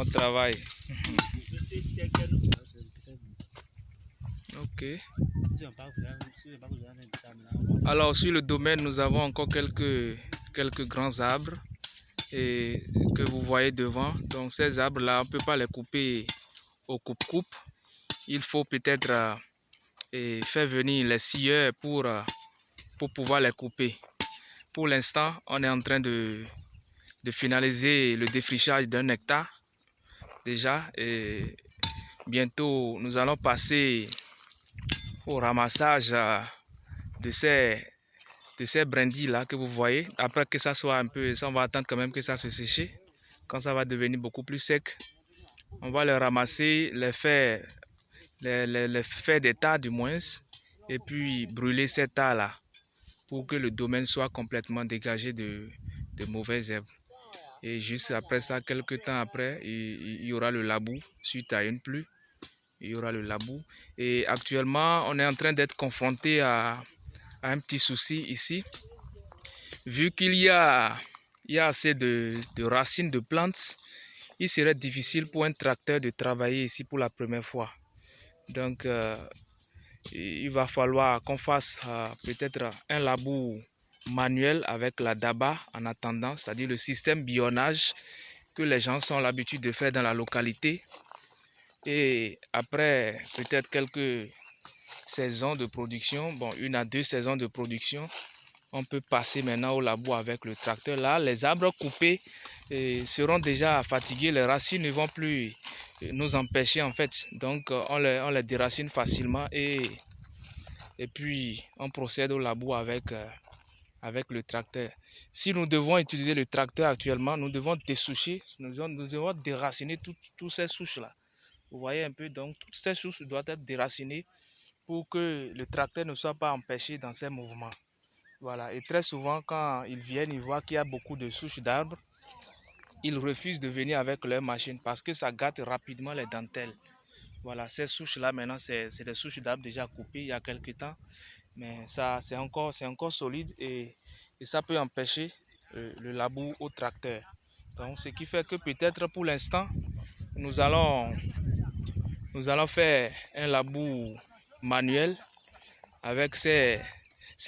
Bon travail. Ok. Alors sur le domaine, nous avons encore quelques grands arbres et que vous voyez devant. Donc ces arbres-là, on ne peut pas les couper au coupe-coupe. Il faut peut-être faire venir les scieurs pour pouvoir les couper. Pour l'instant, on est en train de finaliser le défrichage d'un hectare déjà. Et bientôt, nous allons passer au ramassage de ces brindilles là que vous voyez. Après que ça soit un peu, ça on va attendre quand même que ça se sèche. Quand ça va devenir beaucoup plus sec, on va les ramasser, les faire des tas du moins, et puis brûler ces tas là pour que le domaine soit complètement dégagé de mauvaises herbes. Et juste après ça, quelques temps après, il y aura le labour suite à une pluie. Il y aura le labour. Et actuellement, on est en train d'être confronté à un petit souci ici. Vu qu'il y a assez de racines de plantes, il serait difficile pour un tracteur de travailler ici pour la première fois. Donc, il va falloir qu'on fasse peut-être un labour manuel avec la daba en attendant, c'est-à-dire le système bionnage que les gens ont l'habitude de faire dans la localité. Et après peut-être quelques saisons de production, bon, 1 à 2 saisons de production, on peut passer maintenant au labour avec le tracteur. Là, les arbres coupés seront déjà fatigués, les racines ne vont plus nous empêcher en fait. Donc on les déracine facilement et puis on procède au labour avec le tracteur. Si nous devons utiliser le tracteur actuellement, nous devons dessoucher, nous devons déraciner toutes ces souches-là. Vous voyez un peu, donc toutes ces souches doivent être déracinées pour que le tracteur ne soit pas empêché dans ses mouvements. Voilà, et très souvent quand ils viennent, ils voient qu'il y a beaucoup de souches d'arbres, ils refusent de venir avec leur machine parce que ça gâte rapidement les dentelles. Voilà, ces souches-là maintenant, c'est des souches d'arbres déjà coupées il y a quelques temps. Mais ça, c'est encore solide et ça peut empêcher le labour au tracteur. Donc, ce qui fait que peut-être pour l'instant, nous allons faire un labour manuel avec ces